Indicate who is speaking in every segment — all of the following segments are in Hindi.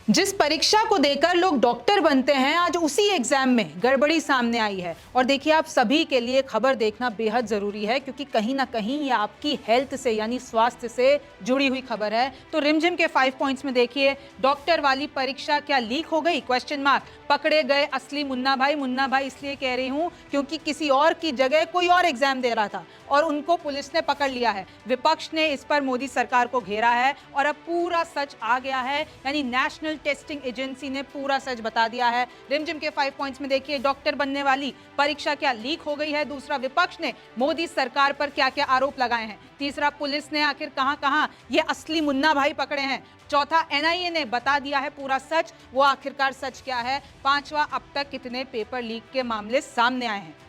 Speaker 1: जिस परीक्षा को देकर लोग डॉक्टर बनते हैं, आज उसी एग्जाम में गड़बड़ी सामने आई है। और देखिए, आप सभी के लिए खबर देखना बेहद जरूरी है, क्योंकि कहीं ना कहीं ये आपकी हेल्थ से यानी स्वास्थ्य से जुड़ी हुई खबर है। तो रिमझिम के 5 पॉइंट्स में देखिए, डॉक्टर वाली परीक्षा क्या लीक हो गई? Question mark. पकड़े गए असली मुन्ना भाई। मुन्ना भाई इसलिए कह रही हूं क्योंकि किसी और की जगह कोई और एग्जाम दे रहा था और उनको पुलिस ने पकड़ लिया है। विपक्ष ने इस पर मोदी सरकार को घेरा है और अब पूरा सच आ गया है, यानी नेशनल टेस्टिंग एजेंसी ने पूरा सच बता दिया है। रिमझिम के 5 पॉइंट्स में देखिए, डॉक्टर बनने वाली परीक्षा क्या लीक हो गई है। दूसरा, विपक्ष ने मोदी सरकार पर क्या क्या आरोप लगाए हैं। तीसरा, पुलिस ने आखिर कहां-कहां ये असली मुन्ना भाई पकड़े हैं। चौथा, एनआईए ने बता दिया है पूरा सच, वो आखिरकार सच क्या है। पांचवा, अब तक कितने पेपर लीक के मामले सामने आए हैं।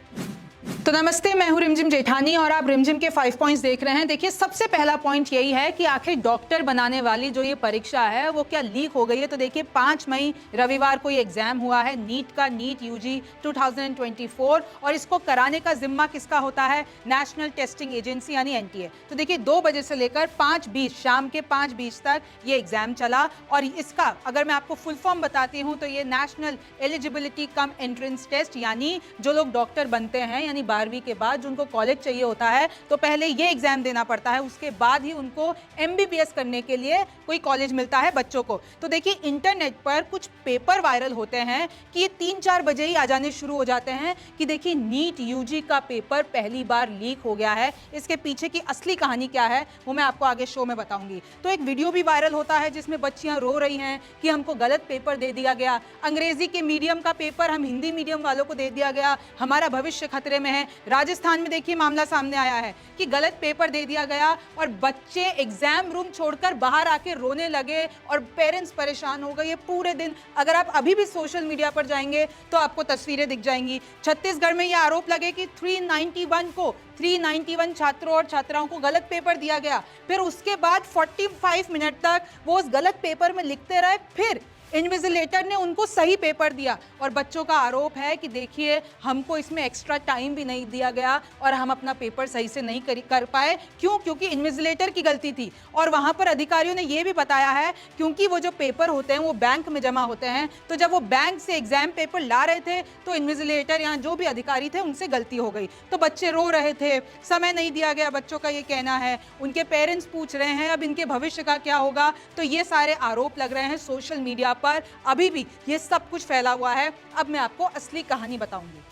Speaker 1: तो नमस्ते, मैं हूं रिमझिम जेठानी और आप रिमझिम के 5 पॉइंट्स देख रहे हैं। देखिए, सबसे पहला पॉइंट यही है कि आखिर डॉक्टर बनाने वाली जो ये परीक्षा है वो क्या लीक हो गई है। तो देखिए, 5 मई रविवार को ये एग्जाम हुआ है नीट का, नीट यूजी 2024, और इसको कराने का जिम्मा किसका होता है? नेशनल टेस्टिंग एजेंसी यानी एनटीए। तो देखिए, 2 बजे से लेकर 5:20 शाम के 5:20 तक ये एग्जाम चला। और इसका अगर मैं आपको फुल फॉर्म बताती हूँ तो ये national eligibility cum entrance test, यानी जो लोग डॉक्टर बनते हैं यानी 12वीं के बाद जो उनको कॉलेज चाहिए होता है, तो पहले ये एग्जाम देना पड़ता है, उसके बाद ही उनको एमबीबीएस करने के लिए कोई कॉलेज मिलता है बच्चों को। तो देखिए, इंटरनेट पर कुछ पेपर वायरल होते हैं कि ये 3-4 बजे ही आ जाने शुरू हो जाते हैं कि देखिए, नीट यूजी का पेपर पहली बार लीक हो गया है। इसके पीछे की असली कहानी क्या है वो मैं आपको आगे शो में बताऊंगी। तो एक वीडियो भी वायरल होता है जिसमें बच्चियां रो रही हैं कि हमको गलत पेपर दे दिया गया, अंग्रेजी के मीडियम का पेपर हम हिंदी मीडियम वालों को दे दिया गया, हमारा भविष्य खतरे में है। राजस्थान में देखिए मामला सामने आया है कि गलत पेपर दे दिया गया और बच्चे एग्जाम रूम छोड़कर बाहर आके रोने लगे और पेरेंट्स परेशान हो गए। ये पूरे दिन, अगर आप अभी भी सोशल मीडिया पर जाएंगे तो आपको तस्वीरें दिख जाएंगी। छत्तीसगढ़ में यह आरोप लगे कि 391 छात्रों और छात्राओं को गलत पेपर दिया गया। फिर उसके बाद 45 मिनट तक वो उस गलत पेपर में लिखते रहे, फिर इन्विजिलेटर ने उनको सही पेपर दिया। और बच्चों का आरोप है कि देखिए, हमको इसमें एक्स्ट्रा टाइम भी नहीं दिया गया और हम अपना पेपर सही से नहीं कर पाए। क्यों? क्योंकि इन्विजिलेटर की गलती थी। और वहां पर अधिकारियों ने यह भी बताया है, क्योंकि वो जो पेपर होते हैं वो बैंक में जमा होते हैं, तो जब वो बैंक से एग्जाम पेपर ला रहे थे तो इन्विजिलेटर यहाँ जो भी अधिकारी थे उनसे गलती हो गई। तो बच्चे रो रहे थे, समय नहीं दिया गया, बच्चों का ये कहना है। उनके पेरेंट्स पूछ रहे हैं अब इनके भविष्य का क्या होगा। तो ये सारे आरोप लग रहे हैं सोशल मीडिया पर, अभी भी ये सब कुछ फैला हुआ है। अब मैं आपको असली कहानी बताऊंगी।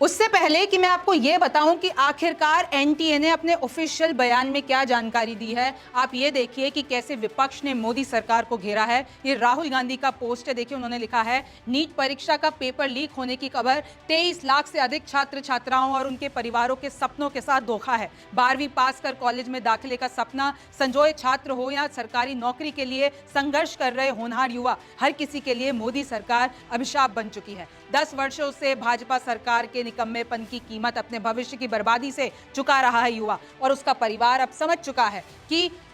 Speaker 1: उससे पहले कि मैं आपको यह बताऊं कि आखिरकार एनटीए ने अपने ऑफिशियल बयान में क्या जानकारी दी है, आप ये देखिए कि कैसे विपक्ष ने मोदी सरकार को घेरा है। ये राहुल गांधी का पोस्ट है, देखिए उन्होंने लिखा है, नीट परीक्षा का पेपर लीक होने की खबर, 23 लाख से अधिक छात्र छात्राओं और उनके परिवारों के सपनों के साथ धोखा है। 12वीं पास कर कॉलेज में दाखिले का सपना संजोए छात्र हो या सरकारी नौकरी के लिए संघर्ष कर रहे होनहार युवा, हर किसी के लिए मोदी सरकार अभिशाप बन चुकी है। 10 वर्षों से भाजपा सरकार के निकम्मेपन की कीमत अपने भविष्य की बर्बादी से चुका रहा है युवा, और उसका परिवार अब समझ चुका है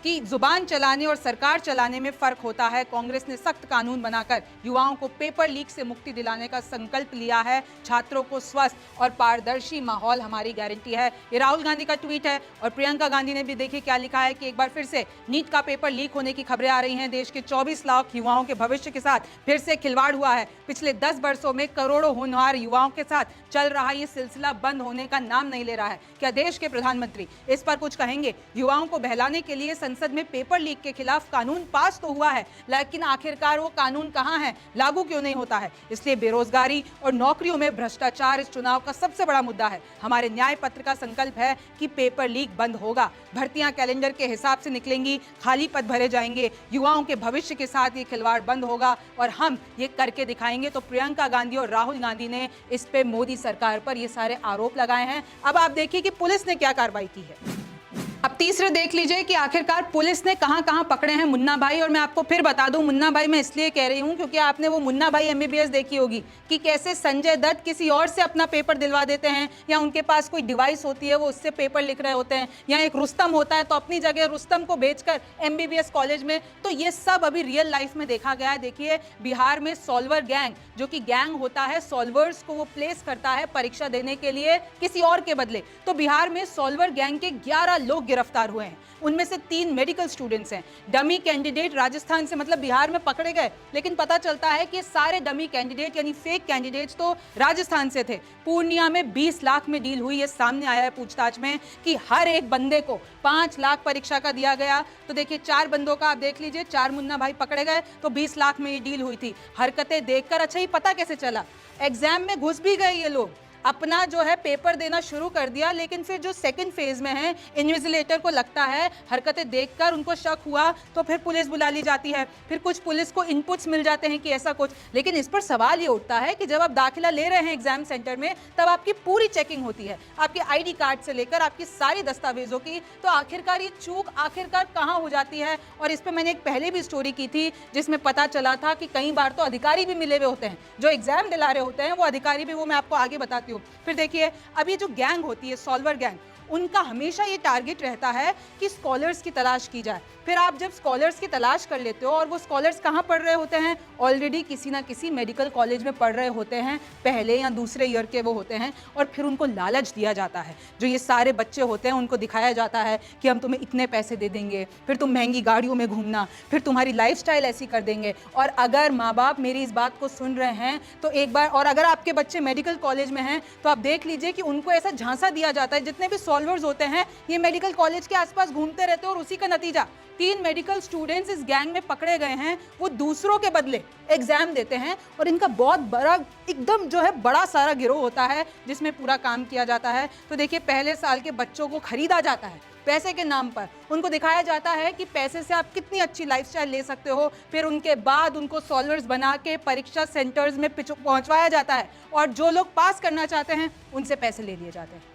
Speaker 1: कि जुबान चलाने और सरकार चलाने में फर्क होता है। कांग्रेस ने सख्त कानून बनाकर युवाओं को पेपर लीक से मुक्ति दिलाने का संकल्प लिया है। छात्रों को स्वस्थ और पारदर्शी माहौल हमारी गारंटी है। ये राहुल गांधी का ट्वीट है। और प्रियंका गांधी ने भी देखिए क्या लिखा है कि एक बार फिर से नीट का पेपर लीक होने की खबरें आ रही हैं। देश के 24 लाख युवाओं के भविष्य के साथ फिर से खिलवाड़ हुआ है। पिछले 10 वर्षों में करोड़ों होनहार युवाओं के साथ चल रहा ये सिलसिला बंद होने का नाम नहीं ले रहा है। क्या देश के प्रधानमंत्री इस पर कुछ कहेंगे? युवाओं को बहलाने के लिए संसद में पेपर लीक के खिलाफ कानून पास तो हुआ है, लेकिन आखिरकार वो कानून कहां है, लागू क्यों नहीं होता है? इसलिए बेरोजगारी और नौकरियों में भ्रष्टाचार इस चुनाव का सबसे बड़ा मुद्दा है। हमारे न्याय पत्र का संकल्प है कि पेपर लीक बंद होगा, भर्तियां कैलेंडर के हिसाब से निकलेंगी, खाली पद भरे जाएंगे, युवाओं के भविष्य के साथ ये खिलवाड़ बंद होगा और हम ये करके दिखाएंगे। तो प्रियंका गांधी और राहुल गांधी ने इस पे मोदी सरकार पर ये सारे आरोप लगाए हैं। अब आप देखिए कि पुलिस ने क्या कार्रवाई की है। अब तीसरे देख लीजिए कि आखिरकार पुलिस ने कहां-कहां पकड़े हैं मुन्ना भाई। और मैं आपको फिर बता दूं, मुन्ना भाई मैं इसलिए कह रही हूं क्योंकि आपने वो मुन्ना भाई एमबीबीएस देखी होगी कि कैसे संजय दत्त किसी और से अपना पेपर दिलवा देते हैं, या उनके पास कोई डिवाइस होती है वो उससे पेपर लिख रहे होते हैं, या एक रुस्तम होता है तो अपनी जगह रुस्तम को भेजकर एमबीबीएस कॉलेज में। तो ये सब अभी रियल लाइफ में देखा गया है। देखिए, बिहार में सॉल्वर गैंग, जो कि गैंग होता है, सॉल्वर्स को वो प्लेस करता है परीक्षा देने के लिए किसी और के बदले। तो बिहार में सॉल्वर गैंग के 11 लोग गिरफ्तार गिरफ्तार हुए हैं, उनमें से 3 मेडिकल स्टूडेंट्स हैं। डमी कैंडिडेट राजस्थान से मतलब बिहार में पकड़े गए, लेकिन पता चलता है कि सारे डमी कैंडिडेट यानी फेक कैंडिडेट्स तो राजस्थान से थे। पूर्णिया में 20 लाख में डील हुई, ये सामने आया है पूछताछ में कि हर एक बंदे को 5 लाख परीक्षा का दिया गया। तो देखिए 4 बंदों का आप देख लीजिए, 4 मुन्ना भाई पकड़े गए तो 20 लाख में ये डील हुई थी। हरकतें देखकर अच्छा ही पता कैसे चला, एग्जाम में घुस भी गए ये लोग, अपना जो है पेपर देना शुरू कर दिया, लेकिन फिर जो सेकंड फेज में है इन्विजिलेटर को लगता है, हरकतें देखकर उनको शक हुआ तो फिर पुलिस बुला ली जाती है, फिर कुछ पुलिस को इनपुट्स मिल जाते हैं कि ऐसा कुछ। लेकिन इस पर सवाल ये उठता है कि जब आप दाखिला ले रहे हैं एग्जाम सेंटर में, तब आपकी पूरी चेकिंग होती है, आपके आईडी कार्ड से लेकर आपकी सारी दस्तावेजों की, तो आखिरकार ये चूक आखिरकार कहाँ हो जाती है। और इस पर मैंने एक पहले भी स्टोरी की थी जिसमें पता चला था कि कई बार तो अधिकारी भी मिले हुए होते हैं, जो एग्जाम दिला रहे होते हैं वो अधिकारी भी, वो मैं आपको आगे बताती हूँ। फिर देखिए अब ये जो गैंग होती है सॉल्वर गैंग, उनका हमेशा ये टारगेट रहता है कि स्कॉलर्स की तलाश की जाए। फिर आप जब स्कॉलर्स की तलाश कर लेते हो और वो स्कॉलर्स कहाँ पढ़ रहे होते हैं, ऑलरेडी किसी ना किसी मेडिकल कॉलेज में पढ़ रहे होते हैं, पहले या दूसरे ईयर के वो होते हैं, और फिर उनको लालच दिया जाता है। जो ये सारे बच्चे होते हैं उनको दिखाया जाता है कि हम तुम्हें इतने पैसे दे देंगे, फिर तुम महंगी गाड़ियों में घूमना, फिर तुम्हारी लाइफस्टाइल ऐसी कर देंगे। और अगर माँ बाप मेरी इस बात को सुन रहे हैं तो एक बार, और अगर आपके बच्चे मेडिकल कॉलेज में हैं तो आप देख लीजिए कि उनको ऐसा झांसा दिया जाता है, जितने भी सॉल्वर्स होते हैं ये मेडिकल कॉलेज के आसपास घूमते रहते हैं, और उसी का नतीजा 3 मेडिकल स्टूडेंट्स इस गैंग में पकड़े गए हैं। वो दूसरों के बदले एग्जाम देते हैं, और इनका बहुत बड़ा एकदम जो है बड़ा सारा गिरोह होता है जिसमें पूरा काम किया जाता है। तो देखिए पहले साल के बच्चों को खरीदा जाता है पैसे के नाम पर, उनको दिखाया जाता है कि पैसे से आप कितनी अच्छी लाइफस्टाइल ले सकते हो। फिर उनके बाद उनको सॉल्वर्स बना के परीक्षा सेंटर्स में पहुंचवाया जाता है, और जो लोग पास करना चाहते हैं उनसे पैसे ले लिए जाते हैं।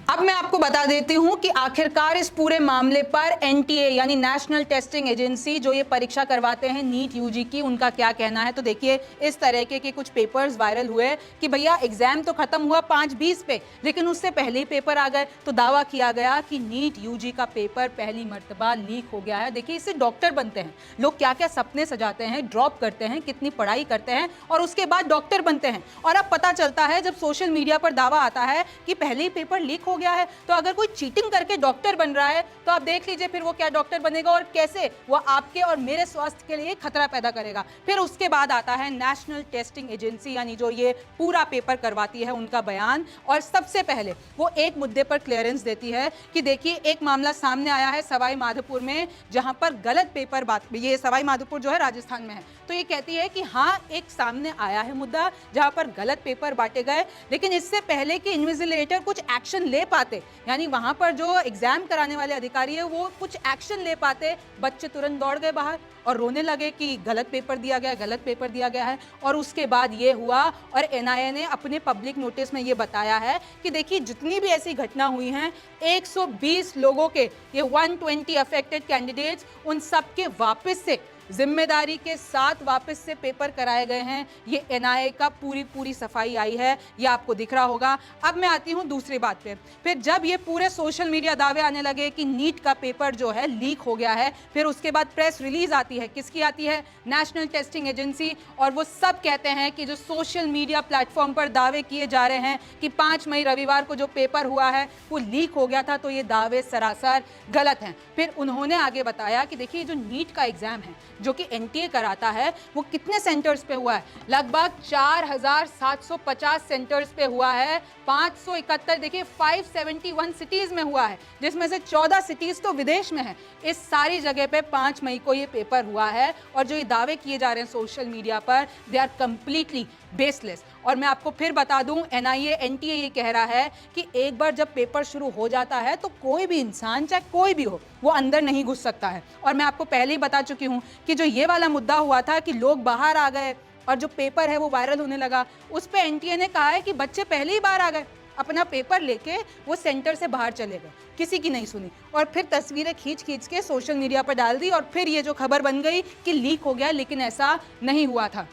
Speaker 1: अब मैं आपको बता देती हूं कि आखिरकार इस पूरे मामले पर एनटीए यानी नेशनल टेस्टिंग एजेंसी, जो ये परीक्षा करवाते हैं नीट यूजी की, उनका क्या कहना है। तो देखिए इस तरह के कुछ पेपर्स वायरल हुए कि भैया एग्जाम तो खत्म हुआ 5/20 पे, लेकिन उससे पहले ही पेपर आ गए। तो दावा किया गया कि नीट यूजी का पेपर पहली मर्तबा लीक हो गया है। देखिए इससे डॉक्टर बनते हैं लोग, क्या क्या सपने सजाते हैं, ड्रॉप करते हैं, कितनी पढ़ाई करते हैं, और उसके बाद डॉक्टर बनते हैं। और अब पता चलता है जब सोशल मीडिया पर दावा आता है कि पहले ही पेपर लीक हो गया है, तो अगर कोई चीटिंग करके डॉक्टर बन रहा है तो आप देख लीजिए फिर वो क्या डॉक्टर बनेगा, और कैसे वो आपके और मेरे स्वास्थ्य के लिए खतरा पैदा करेगा। फिर उसके बाद आता है नेशनल टेस्टिंग एजेंसी यानी जो ये पूरा पेपर करवाती है, उनका बयान। और सबसे पहले वो एक मुद्दे पर क्लियरेंस देती है कि देखिए एक मामला सामने आया है सवाई माधोपुर में, जहां पर गलत पेपर ये सवाई माधोपुर जो है राजस्थान में है। तो ये कहती है कि हाँ एक सामने आया है मुद्दा जहां पर गलत पेपर बांटे गए, लेकिन इससे पहले कि इन्विजिलेटर कुछ एक्शन ले पाते, यानी वहां पर जो एग्जाम कराने वाले अधिकारी है वो कुछ एक्शन ले पाते, बच्चे तुरंत दौड़ गए बाहर और रोने लगे कि गलत पेपर दिया गया, गलत पेपर दिया गया है। और उसके बाद ये हुआ, और एनआईए ने अपने पब्लिक नोटिस में ये बताया है कि देखिए जितनी भी ऐसी घटना हुई हैं 120 लोगों के, ये 120 अफेक्टेड कैंडिडेट्स, उन सबके वापस से जिम्मेदारी के साथ वापस से पेपर कराए गए हैं। ये एनआईए का पूरी सफाई आई है, ये आपको दिख रहा होगा। अब मैं आती हूँ दूसरी बात पे। फिर जब ये पूरे सोशल मीडिया दावे आने लगे कि नीट का पेपर जो है लीक हो गया है, फिर उसके बाद प्रेस रिलीज आती है, किसकी आती है, नेशनल टेस्टिंग एजेंसी, और वो सब कहते हैं कि जो सोशल मीडिया प्लेटफॉर्म पर दावे किए जा रहे हैं कि 5 मई रविवार को जो पेपर हुआ है वो लीक हो गया था, तो ये दावे सरासर गलत हैं। फिर उन्होंने आगे बताया कि देखिए जो नीट का एग्जाम है जो कि एनटीए कराता है, वो कितने सेंटर्स पे हुआ है, लगभग 4750 सेंटर्स पे हुआ है। 571 देखिए 571 सिटीज में हुआ है, जिसमें से 14 सिटीज तो विदेश में है। इस सारी जगह पे 5 मई को ये पेपर हुआ है, और जो ये दावे किए जा रहे हैं सोशल मीडिया पर, दे आर कंप्लीटली बेसलेस। और मैं आपको फिर बता दूं, एनआईए एनटीए ये कह रहा है कि एक बार जब पेपर शुरू हो जाता है तो कोई भी इंसान, चाहे कोई भी हो, वो अंदर नहीं घुस सकता है। और मैं आपको पहले ही बता चुकी हूं कि जो ये वाला मुद्दा हुआ था कि लोग बाहर आ गए और जो पेपर है वो वायरल होने लगा, उस पर एनटीए ने कहा है कि बच्चे पहले ही बाहर आ गए, अपना पेपर लेके वो सेंटर से बाहर चले गए, किसी की नहीं सुनी, और फिर तस्वीरें खींच के सोशल मीडिया पर डाल दी, और फिर ये जो खबर बन गई कि लीक हो गया, लेकिन ऐसा नहीं हुआ था।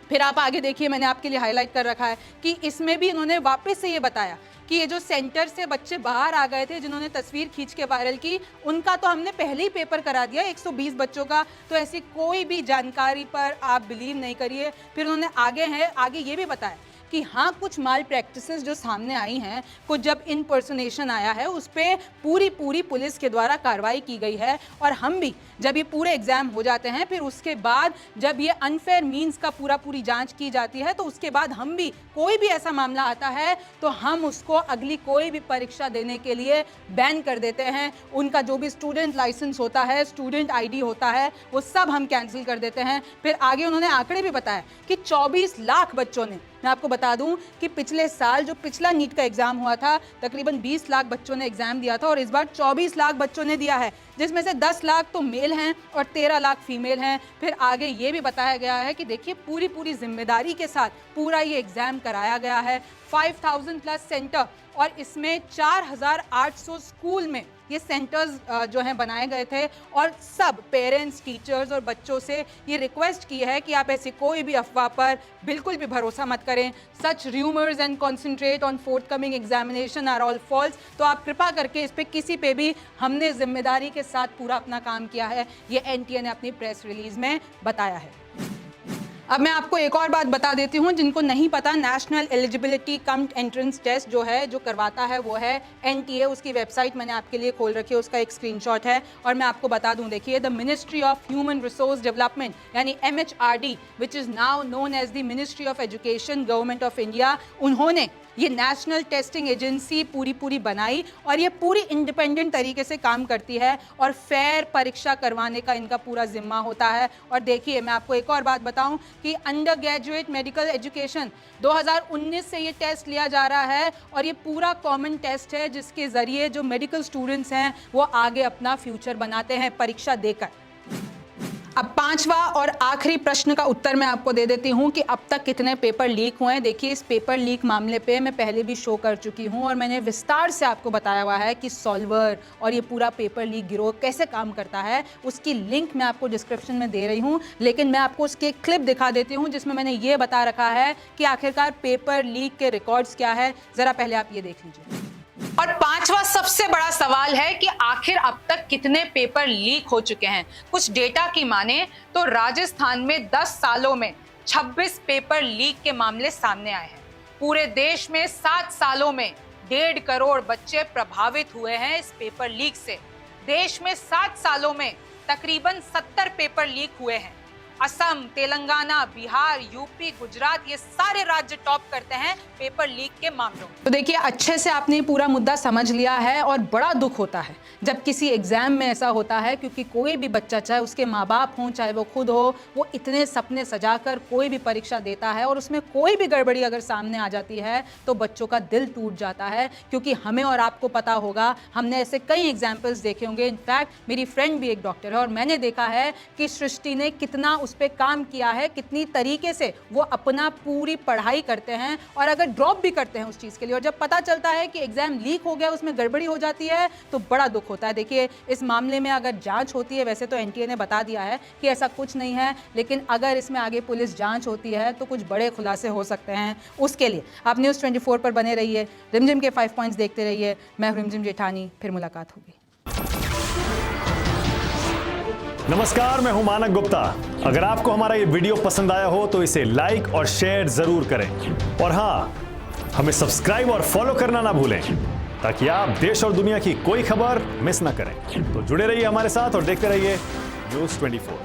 Speaker 1: फिर आप आगे देखिए, मैंने आपके लिए हाईलाइट कर रखा है कि इसमें भी इन्होंने वापस से ये बताया कि ये जो सेंटर से बच्चे बाहर आ गए थे, जिन्होंने तस्वीर खींच के वायरल की, उनका तो हमने पहले ही पेपर करा दिया 120 बच्चों का, तो ऐसी कोई भी जानकारी पर आप बिलीव नहीं करिए। फिर उन्होंने आगे ये भी बताया कि हाँ कुछ माल प्रैक्टिसेस जो सामने आई हैं, कुछ जब इनपर्सनेशन आया है उस पर पूरी पुलिस के द्वारा कार्रवाई की गई है। और हम भी जब ये पूरे एग्जाम हो जाते हैं फिर उसके बाद जब ये अनफेयर मीन्स का पूरी जांच की जाती है तो उसके बाद हम भी कोई भी ऐसा मामला आता है तो हम उसको अगली कोई भी परीक्षा देने के लिए बैन कर देते हैं। उनका जो भी स्टूडेंट लाइसेंस होता है, स्टूडेंट आईडी होता है, वो सब हम कैंसिल कर देते हैं। फिर आगे उन्होंने आंकड़े भी बताया कि 24 लाख बच्चों ने, मैं आपको बता दूं कि पिछले साल जो पिछला नीट का एग्जाम हुआ था तकरीबन 20 लाख बच्चों ने एग्जाम दिया था और इस बार 24 लाख बच्चों ने दिया है, जिसमें से 10 लाख तो मेल हैं और 13 लाख फीमेल हैं। फिर आगे ये भी बताया गया है कि देखिए पूरी जिम्मेदारी के साथ पूरा ये एग्जाम कराया गया है। 5000 प्लस सेंटर और इसमें 4800 स्कूल में ये सेंटर्स जो हैं बनाए गए थे। और सब पेरेंट्स, टीचर्स और बच्चों से ये रिक्वेस्ट की है कि आप ऐसी कोई भी अफवाह पर बिल्कुल भी भरोसा मत करें। Such rumours and concentrate on forthcoming examination are all false. तो आप कृपा करके इस पे किसी पे भी, हमने जिम्मेदारी के साथ पूरा अपना काम किया है, ये एनटीए ने अपनी प्रेस रिलीज में बताया है। अब मैं आपको एक और बात बता देती हूँ, जिनको नहीं पता, national eligibility cum entrance test जो है, जो करवाता है वो है एनटीए। उसकी वेबसाइट मैंने आपके लिए खोल रखी है, उसका एक स्क्रीनशॉट है और मैं आपको बता दूं। देखिए, the ministry of human resource development यानी MHRD, which is now known as the ministry of education, government of India, उन्होंने ये नेशनल टेस्टिंग एजेंसी पूरी बनाई और ये पूरी इंडिपेंडेंट तरीके से काम करती है और फेयर परीक्षा करवाने का इनका पूरा जिम्मा होता है। और देखिए, मैं आपको एक और बात बताऊं कि अंडर ग्रेजुएट मेडिकल एजुकेशन 2019 से ये टेस्ट लिया जा रहा है और ये पूरा कॉमन टेस्ट है जिसके ज़रिए जो मेडिकल स्टूडेंट्स हैं वो आगे अपना फ्यूचर बनाते हैं परीक्षा देकर। अब पांचवा और आखिरी प्रश्न का उत्तर मैं आपको दे देती हूं कि अब तक कितने पेपर लीक हुए हैं। देखिए, इस पेपर लीक मामले पे मैं पहले भी शो कर चुकी हूं और मैंने विस्तार से आपको बताया हुआ है कि सॉल्वर और ये पूरा पेपर लीक गिरोह कैसे काम करता है। उसकी लिंक मैं आपको डिस्क्रिप्शन में दे रही हूं, लेकिन मैं आपको उसकी एक क्लिप दिखा देती हूँ जिसमें मैंने ये बता रखा है कि आखिरकार पेपर लीक के रिकॉर्ड्स क्या है। ज़रा पहले आप ये देख लीजिए। और पांचवा सबसे बड़ा सवाल है कि आखिर अब तक कितने पेपर लीक हो चुके हैं। कुछ डेटा की माने तो राजस्थान में 10 सालों में 26 पेपर लीक के मामले सामने आए हैं। पूरे देश में 7 सालों में 1.5 करोड़ बच्चे प्रभावित हुए हैं इस पेपर लीक से। देश में 7 सालों में तकरीबन 70 पेपर लीक हुए हैं। असम, तेलंगाना, बिहार, यूपी, गुजरात, ये सारे राज्य टॉप करते हैं पेपर लीक के मामलों में। तो देखिए, अच्छे से आपने पूरा मुद्दा समझ लिया है और बड़ा दुख होता है जब किसी एग्जाम में ऐसा होता है, क्योंकि कोई भी बच्चा, चाहे उसके माँ बाप हों चाहे वो खुद हो, वो इतने सपने सजाकर कोई भी परीक्षा देता है और उसमें कोई भी गड़बड़ी अगर सामने आ जाती है तो बच्चों का दिल टूट जाता है। क्योंकि हमें और आपको पता होगा, हमने ऐसे कई एग्जाम्पल्स देखे होंगे। इनफैक्ट मेरी फ्रेंड भी एक डॉक्टर है और मैंने देखा है कि सृष्टि ने कितना उस पे काम किया है, कितनी तरीके से वो अपना पूरी पढ़ाई करते हैं और अगर ड्रॉप भी करते हैं उस चीज़ के लिए, और जब पता चलता है कि एग्जाम लीक हो गया, उसमें गड़बड़ी हो जाती है, तो बड़ा दुख होता है। देखिए, इस मामले में अगर जांच होती है, वैसे तो एनटीए ने बता दिया है कि ऐसा कुछ नहीं है, लेकिन अगर इसमें आगे पुलिस जांच होती है तो कुछ बड़े खुलासे हो सकते हैं। उसके लिए आप न्यूज़ 24 पर बने रहिए, रिमझिम के 5 पॉइंट्स देखते रहिए। मैं हूं रिमझिम जेठानी, फिर मुलाकात होगी।
Speaker 2: नमस्कार, मैं हूं मानक गुप्ता। अगर आपको हमारा ये वीडियो पसंद आया हो तो इसे लाइक और शेयर जरूर करें और हाँ, हमें सब्सक्राइब और फॉलो करना ना भूलें ताकि आप देश और दुनिया की कोई खबर मिस ना करें। तो जुड़े रहिए हमारे साथ और देखते रहिए न्यूज़ 24।